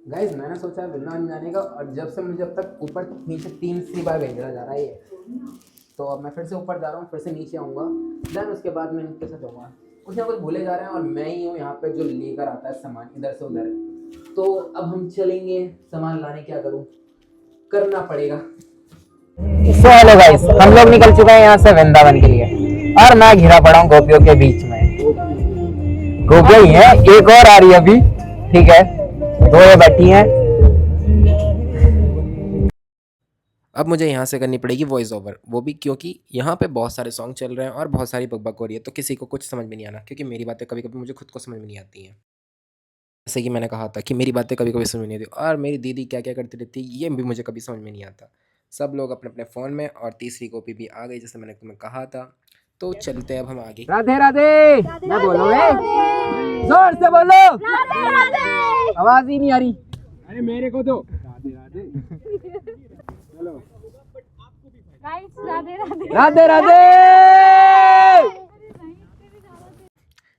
Guys मैंने सोचा वृंदावन जाने का, और जब से मुझे अब तक ऊपर नीचे 3 बार भेजा जा रहा है ये। तो अब मैं फिर से ऊपर जा रहा हूँ, फिर से नीचे आऊँगा, देन उसके बाद मैं इनके साथ जाऊँगा। कुछ ना कुछ भूले जा रहे हैं, और मैं ही हूँ यहाँ पे जो लेकर आता है सामान इधर से उधर। तो अब हम चलेंगे सामान लाने, क्या करूँ, करना पड़ेगा। सो हेलो गाइस, हम लोग निकल चुके हैं यहाँ से वृंदावन के लिए, और मैं घिरा पड़ा हूँ गोपियों के बीच में। गोपियाँ ही है, एक और आ रही है अभी, ठीक है, दो ये बैठी हैं। अब मुझे यहाँ से करनी पड़ेगी वॉइस ओवर, वो भी क्योंकि यहाँ पे बहुत सारे सॉन्ग चल रहे हैं और बहुत सारी बकबक हो रही है, तो किसी को कुछ समझ में नहीं आना, क्योंकि मेरी बातें कभी कभी मुझे खुद को समझ में नहीं आती हैं। जैसे कि मैंने कहा था कि मेरी बातें कभी कभी समझ में नहीं आती, और मेरी दीदी क्या क्या करती रहती है ये भी मुझे कभी समझ में नहीं आता। सब लोग अपने अपने फ़ोन में, और तीसरी कॉपी भी आ गई जैसे मैंने तुम्हें कहा था। तो चलते हैं अब हम आगे। राधे राधे। मैं बोलो, जोर से बोलो। राधे राधे। आवाज ही नहीं आ रही। अरे मेरे को तो राधे राधे। चलो राधे राधे। राधे राधे।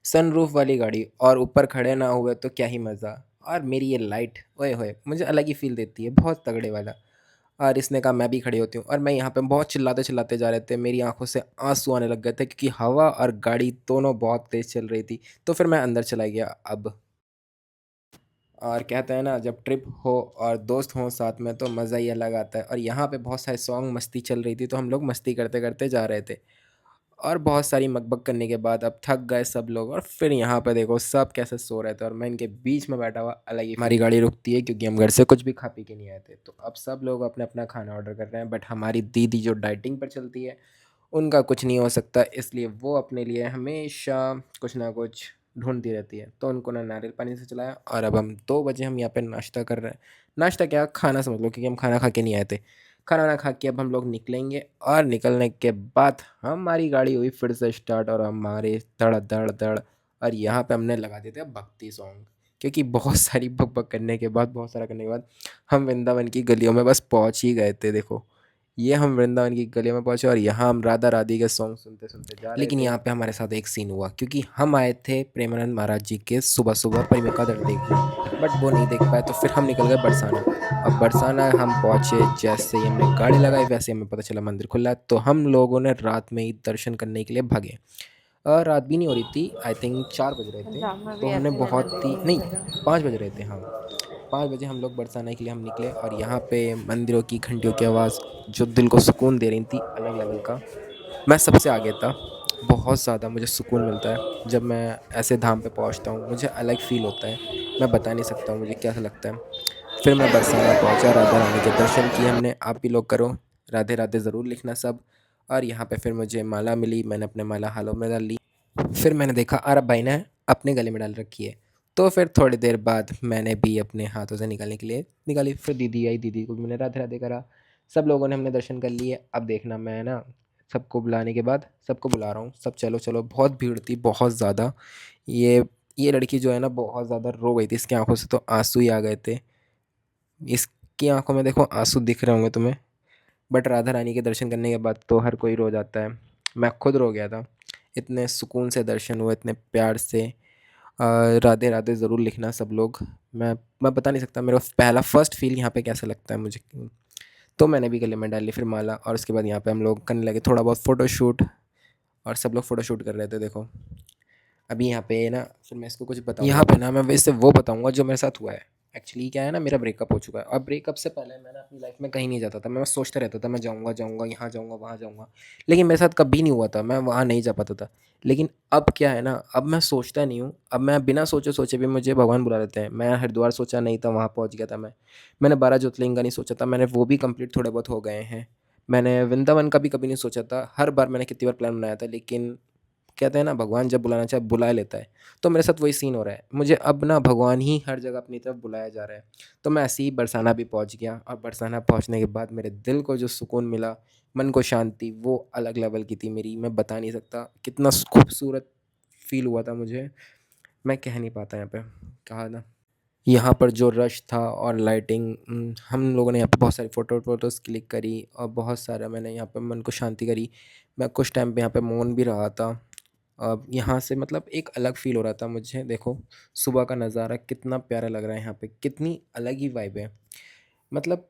सनरूफ वाली गाड़ी, और ऊपर खड़े ना हुए तो क्या ही मज़ा। और मेरी ये लाइट, ओए होए, मुझे अलग ही फील देती है, बहुत तगड़े वाला। और इसने कहा मैं भी खड़ी होती हूँ, और मैं यहाँ पे बहुत चिल्लाते चिल्लाते जा रहे थे, मेरी आंखों से आंसू आने लग गए थे, क्योंकि हवा और गाड़ी दोनों बहुत तेज़ चल रही थी। तो फिर मैं अंदर चला गया अब। और कहते हैं ना, जब ट्रिप हो और दोस्त हों साथ में तो मज़ा ही अलग आता है। और यहाँ पे बहुत सारे सॉन्ग, मस्ती चल रही थी, तो हम लोग मस्ती करते करते जा रहे थे। और बहुत सारी मकबक करने के बाद अब थक गए सब लोग, और फिर यहाँ पे देखो सब कैसे सो रहे थे, और मैं इनके बीच में बैठा हुआ। अलग ही हमारी गाड़ी रुकती है, क्योंकि हम घर से कुछ भी खा पी के नहीं आए थे। तो अब सब लोग अपना अपना खाना ऑर्डर कर रहे हैं, बट हमारी दीदी जो डाइटिंग पर चलती है उनका कुछ नहीं हो सकता, इसलिए वो अपने लिए हमेशा कुछ ना कुछ ढूंढती रहती है। तो उनको ना नारियल पानी से चलाया, और अब हम 2 बजे हम यहाँ पे नाश्ता कर रहे हैं। नाश्ता क्या, खाना समझ लो, क्योंकि हम खाना खा के नहीं आए थे। खाना ना खा के अब हम लोग निकलेंगे, और निकलने के बाद हमारी गाड़ी हुई फिर से स्टार्ट, और हमारे धड़ धड़ धड़। और यहाँ पे हमने लगा देते हैं भक्ति सॉन्ग, क्योंकि बहुत सारी बक बक करने के बाद, बहुत सारा करने के बाद हम वृंदावन की गलियों में बस पहुँच ही गए थे। देखो, ये हम वृंदावन की गलियों में पहुँचे, और यहाँ हम राधा राधी के सॉन्ग सुनते सुनते जा रहे थे। लेकिन यहाँ पे हमारे साथ एक सीन हुआ, क्योंकि हम आए थे प्रेमानंद महाराज जी के सुबह सुबह परिमेका दर देखने, बट वो नहीं देख पाए, तो फिर हम निकल गए बरसाना। अब बरसाना हम पहुँचे, जैसे ही हमने गाड़ी लगाई वैसे ही हमें पता चला मंदिर खुला है, तो हम लोगों ने रात में ही दर्शन करने के लिए भागे। रात भी नहीं हो रही थी, आई थिंक 4 बज रहे थे। पंजाब में तो भी हमने ऐसे ही बहुत रहने ही देंगे नहीं, जगह। 5 बज रहे थे, हाँ। 5 बजे हम लोग बरसाने के लिए हम निकले, और यहाँ पे मंदिरों की घंटियों की आवाज़ जो दिल को सुकून दे रही थी, अलग लेवल का। मैं सबसे आगे था। बहुत ज़्यादा मुझे सुकून मिलता है जब मैं ऐसे धाम पे पहुँचता हूँ, मुझे अलग फ़ील होता है। मैं बता नहीं सकता हूँ मुझे क्या लगता है। फिर मैं बरसाना पहुँचा, राधा रानी के दर्शन किए हमने। आप भी लोग करो, राधे राधे ज़रूर लिखना सब। और यहाँ पे फिर मुझे माला मिली, मैंने अपने माला हालों में डाल ली। फिर मैंने देखा अरब भाई ने अपने गले में डाल रखी है। तो फिर थोड़ी देर बाद मैंने भी अपने हाथों से निकालने के लिए निकाली। फिर दीदी आई, दीदी को भी मैंने राधे राधे करा। सब लोगों ने हमने दर्शन कर लिए। अब देखना, मैं ना सबको बुलाने के बाद सबको बुला रहा हूँ, सब चलो चलो। बहुत भीड़ थी, बहुत ज़्यादा। ये लड़की जो है ना, बहुत ज़्यादा रो गई थी, इसकी आंखों से तो आंसू ही आ गए थे। इसकी आंखों में देखो आंसू दिख रहे होंगे तुम्हें। बट राधा रानी के दर्शन करने के बाद तो हर कोई रो जाता है। मैं खुद रो गया था, इतने सुकून से दर्शन हुए, इतने प्यार से। राधे राधे ज़रूर लिखना सब लोग। मैं बता नहीं सकता मेरा पहला फर्स्ट फील यहाँ पे कैसा लगता है मुझे। तो मैंने भी गले में डाल ली फिर माला, और उसके बाद यहाँ पे हम लोग करने लगे थोड़ा बहुत फ़ोटोशूट, और सब लोग फ़ोटोशूट कर रहे थे। देखो अभी यहाँ पे ना, फिर मैं इसको कुछ बताऊँ यहाँ पे ना, मैं वैसे वो बताऊँगा जो मेरे साथ हुआ है। एक्चुअली क्या है ना, मेरा ब्रेकअप हो चुका है, और ब्रेकअप से पहले मैंने अपनी लाइफ में कहीं नहीं जाता था। मैं बस सोचता रहता था मैं जाऊँगा जाऊँगा, यहाँ जाऊँगा वहाँ जाऊँगा, लेकिन मेरे साथ कभी नहीं हुआ था, मैं वहाँ नहीं जा पाता था। लेकिन अब क्या है ना, अब मैं सोचता नहीं हूँ, अब मैं बिना सोचे सोचे भी मुझे भगवान बुला लेते हैं। मैं हरिद्वार सोचा नहीं था, वहाँ पहुँच गया था मैंने 12 ज्योतिर्लिंग का नहीं सोचा था, मैंने वो भी कंप्लीट थोड़े बहुत हो गए हैं। मैंने वृंदावन का भी कभी नहीं सोचा था, हर बार मैंने कितनी बार प्लान बनाया था, लेकिन कहते हैं ना, भगवान जब बुलाना चाहे बुला लेता है। तो मेरे साथ वही सीन हो रहा है, मुझे अब ना भगवान ही हर जगह अपनी तरफ बुलाया जा रहा है। तो मैं ऐसे ही बरसाना भी पहुंच गया, और बरसाना पहुंचने के बाद मेरे दिल को जो सुकून मिला, मन को शांति, वो अलग लेवल की थी मेरी। मैं बता नहीं सकता कितना खूबसूरत फील हुआ था मुझे, मैं कह नहीं पाता। यहाँ पे कहा ना, यहाँ पर जो रश था और लाइटिंग, हम लोगों ने यहाँ पे बहुत सारी फ़ोटोज़ क्लिक करी, और बहुत सारा मैंने यहाँ पे मन को शांति करी। मैं कुछ टाइम पे यहाँ पे मौन भी रहा था, अब यहाँ से मतलब एक अलग फ़ील हो रहा था मुझे। देखो सुबह का नज़ारा कितना प्यारा लग रहा है यहाँ पे, कितनी अलग ही वाइब है। मतलब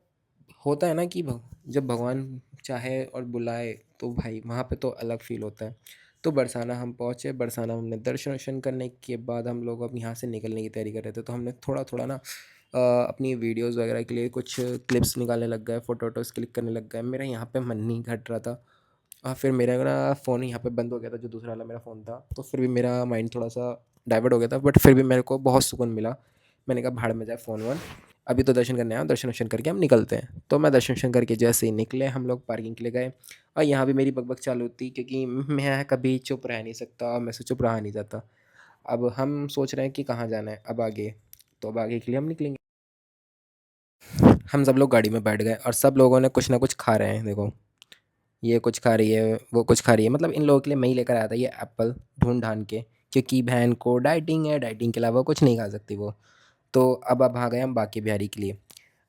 होता है ना कि जब भगवान चाहे और बुलाए तो भाई वहाँ पे तो अलग फ़ील होता है। तो बरसाना हम पहुँचे, बरसाना हमने दर्शन वर्शन करने के बाद हम लोग अब यहाँ से निकलने की तैयारी कर रहे थे। तो हमने थोड़ा-थोड़ा ना अपनी वीडियोज़ वगैरह के लिए कुछ क्लिप्स निकालने लग गए, फ़ोटो वोटोज़ क्लिक करने लग गए। मेरा यहाँ पे मन नहीं घट रहा था। फिर मेरा ना फ़ोन यहाँ पे बंद हो गया था, जो दूसरा वाला मेरा फ़ोन था। तो फिर भी मेरा माइंड थोड़ा-सा डाइवर्ट हो गया था, बट फिर भी मेरे को बहुत सुकून मिला। मैंने कहा भाड़ में जाए फ़ोन-वोन, अभी तो दर्शन करने आया हूँ, दर्शन वर्शन करके हम निकलते हैं। तो मैं दर्शन वर्शन करके जैसे ही निकले हम लोग पार्किंग के लिए गए, और यहाँ भी मेरी बक-बक चालू थी क्योंकि मैं कभी चुप रह नहीं सकता और मेरे से चुप रहा नहीं जाता। अब हम सोच रहे हैं कि कहाँ जाना है अब आगे, तो अब आगे के लिए हम निकलेंगे। हम सब लोग गाड़ी में बैठ गए और सब लोगों ने कुछ ना कुछ खा रहे हैं। देखो ये कुछ खा रही है, वो कुछ खा रही है, मतलब इन लोगों के लिए मैं ही लेकर आया था ये एप्पल ढूंढ-ढाँड के, क्योंकि बहन को डाइटिंग है, डाइटिंग के अलावा कुछ नहीं खा सकती वो। तो अब आ गए हम बांके बिहारी के लिए।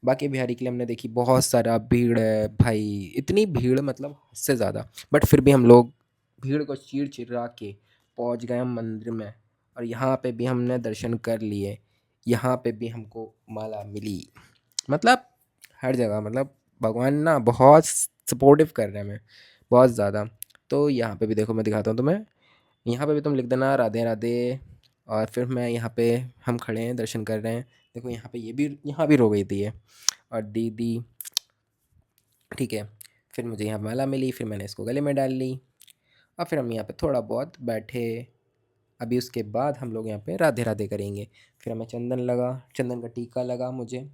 बांके बिहारी के लिए हमने देखी बहुत सारा भीड़ है भाई, इतनी भीड़ मतलब हद से ज़्यादा। बट फिर भी हम लोग भीड़ को चीर-चिरा के पहुँच गए हम मंदिर में, और यहाँ पे भी हमने दर्शन कर लिए। यहाँ पे भी हमको माला मिली। मतलब हर जगह मतलब भगवान ना बहुत सपोर्टिव कर रहे हैं हमें, बहुत ज़्यादा। तो यहाँ पे भी देखो मैं दिखाता हूँ तुम्हें, यहाँ पे भी तुम लिख देना राधे राधे। और फिर मैं यहाँ पे, हम खड़े हैं दर्शन कर रहे हैं। देखो यहाँ पे ये भी, यहाँ भी रो गई थी ये और दीदी, ठीक है। फिर मुझे यहाँ माला मिली, फिर मैंने इसको गले में डाल ली, और फिर हम यहाँ पे थोड़ा बहुत बैठे। अभी उसके बाद हम लोग यहाँ पे राधे राधे करेंगे। फिर हमें चंदन लगा, चंदन का टीका लगा मुझे,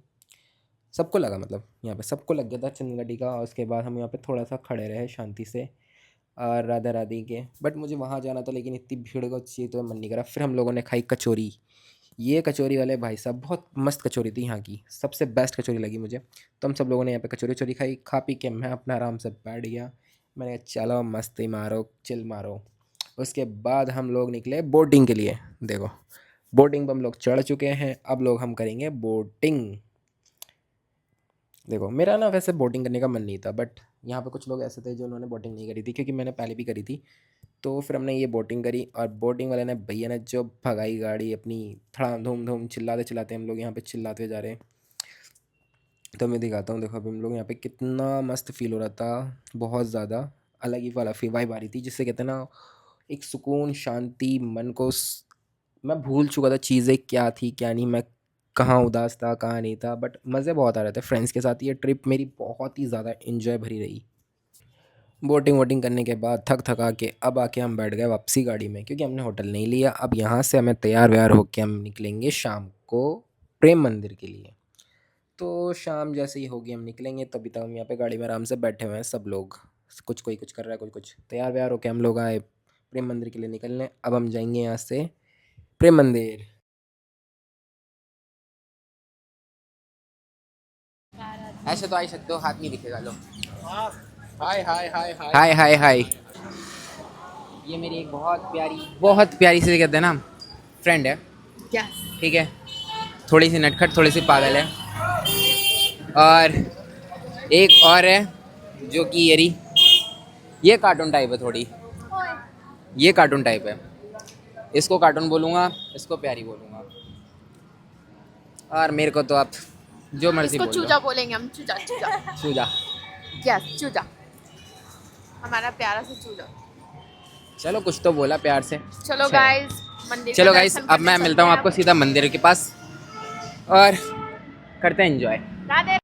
सबको लगा, मतलब यहाँ पे सबको लग गया था चंदन का टीका। और उसके बाद हम यहाँ पे थोड़ा सा खड़े रहे शांति से और राधा राधी के। बट मुझे वहाँ जाना था लेकिन इतनी भीड़ को चाहिए तो मन नहीं करा। फिर हम लोगों ने खाई कचौरी। ये कचौरी वाले भाई साहब बहुत मस्त कचौरी थी, यहाँ की सबसे बेस्ट कचौरी लगी मुझे। तो हम सब लोगों ने यहाँ पे कचौरी वचौरी खाई, खा पी के मैं अपना आराम से बैठ गया। मैंने कहा चलो मस्ती मारो, चिल मारो। उसके बाद हम लोग निकले बोटिंग के लिए। देखो बोटिंग पर हम लोग चढ़ चुके हैं, अब लोग हम करेंगे बोटिंग। देखो मेरा ना वैसे बोटिंग करने का मन नहीं था, बट यहाँ पे कुछ लोग ऐसे थे जो उन्होंने बोटिंग नहीं करी थी, क्योंकि मैंने पहले भी करी थी। तो फिर हमने ये बोटिंग करी, और बोटिंग वाले ने भैया ने जो भगाई गाड़ी अपनी, धड़ाम धूम धूम चिल्लाते चिल्लाते, हम लोग यहाँ पे चिल्लाते जा रहे हैं। तो मैं दिखाता हूँ, देखो अभी हम लोग यहाँ पे कितना मस्त फील हो रहा था, बहुत ज़्यादा अलग ही वाला फील वाइब आ रही थी, जिससे कहते हैं ना एक सुकून शांति मन को मैं भूल चुका था चीज़ें क्या थी क्या नहीं, मैं कहाँ उदास था कहाँ नहीं था, बट मज़े बहुत आ रहे थे फ्रेंड्स के साथ। ये ट्रिप मेरी बहुत ही ज़्यादा इन्जॉय भरी रही। बोटिंग वोटिंग करने के बाद थक थका के अब आके हम बैठ गए वापसी गाड़ी में, क्योंकि हमने होटल नहीं लिया। अब यहाँ से हमें तैयार व्यार होके हम निकलेंगे शाम को प्रेम मंदिर के लिए। तो शाम जैसे ही होगी हम निकलेंगे, तभी तक हम यहाँ पे गाड़ी में आराम से बैठे हुए हैं सब लोग। कुछ कोई कुछ कर रहा है, कोई कुछ। तैयार व्यार होके हम लोग आए प्रेम मंदिर के लिए निकलने। अब हम जाएंगे यहाँ से प्रेम मंदिर। ऐसे तो आ ही सकते हो, हाथ नहीं दिखेगा। लो हाय हाय हाय हाय। हाय हाय हाय। ये मेरी एक बहुत प्यारी सी कहते हैं ना फ्रेंड है, क्या? ठीक है। थोड़ी सी नटखट, थोड़ी सी पागल है, और एक और है जो कि ये कार्टून टाइप है थोड़ी, ये कार्टून टाइप है। इसको कार्टून बोलूँगा, इसको प्यारी बोलूँगा, और मेरे को तो आप जो मर्जी इसको बोल चूजा लो। बोलेंगे हम, चूजा चूजा। चूजा। यस चूजा, हमारा प्यारा सा चूजा। चलो कुछ तो बोला प्यार से। चलो अच्छा। गाइस, मंदिर चलो का गाइस, दर्शन अब करने मैं चलते मिलता हूँ हैं आपको अब। सीधा मंदिर के पास, और करते हैं एंजॉय। राधे।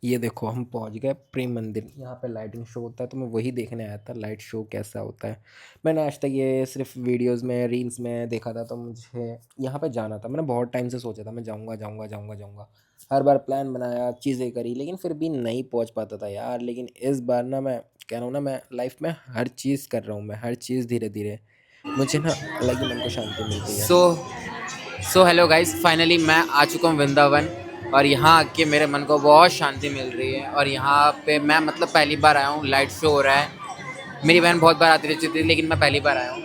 ये देखो हम पहुंच गए प्रेम मंदिर। यहाँ पे लाइटिंग शो होता है, तो मैं वही देखने आया था लाइट शो कैसा होता है। मैंने आज तक ये सिर्फ वीडियोस में रील्स में देखा था, तो मुझे यहाँ पे जाना था। मैंने बहुत टाइम से सोचा था मैं जाऊँगा जाऊँगा जाऊँगा जाऊँगा, हर बार प्लान बनाया चीज़ें करी, लेकिन फिर भी नहीं पहुँच पाता था यार। लेकिन इस बार ना मैं कह रहा हूँ ना, मैं लाइफ में हर चीज़ कर रहा हूँ, मैं हर चीज़ धीरे धीरे, मुझे ना अलग ही मन को शांति मिल रही है। सो हेलो गाइस, फाइनली मैं आ चुका हूँ वृंदावन, और यहाँ आके मेरे मन को बहुत शांति मिल रही है। और यहाँ पे मैं मतलब पहली बार आया हूँ, लाइट शो हो रहा है। मेरी बहन बहुत बार आती रहती थी, लेकिन मैं पहली बार आया हूँ।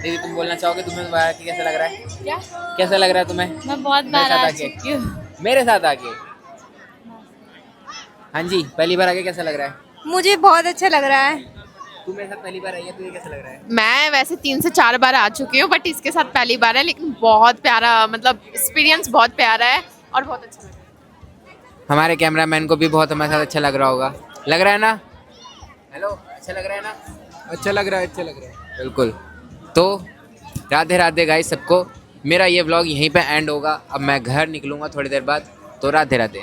दीदी तुम बोलना चाहोगे, तुम्हें कैसा लग रहा है? क्या? कैसा लग रहा है तुम्हें मैं बहुत मेरे बार साथ आ आके? चुकी हूँ। मेरे साथ आके? हाँ जी, पहली बार आके कैसा लग रहा है? मुझे बहुत अच्छा लग रहा है। तू मेरे साथ पहली बार आई है, तुझे कैसा लग रहा है? मैं वैसे 3 से 4 बार आ चुकी हूँ बट इसके साथ पहली बार है, लेकिन बहुत प्यारा, मतलब एक्सपीरियंस बहुत प्यारा है और बहुत अच्छा लगा। हमारे कैमरामैन को भी बहुत हमारे साथ अच्छा लग रहा होगा, लग रहा है ना? हेलो, अच्छा लग रहा है ना? अच्छा लग रहा है, अच्छा लग रहा है। बिल्कुल। तो राधे राधे गाइस सबको। मेरा ये व्लॉग यहीं पे एंड होगा। अब मैं घर निकलूँगा थोड़ी देर बाद, तो राधे राधे।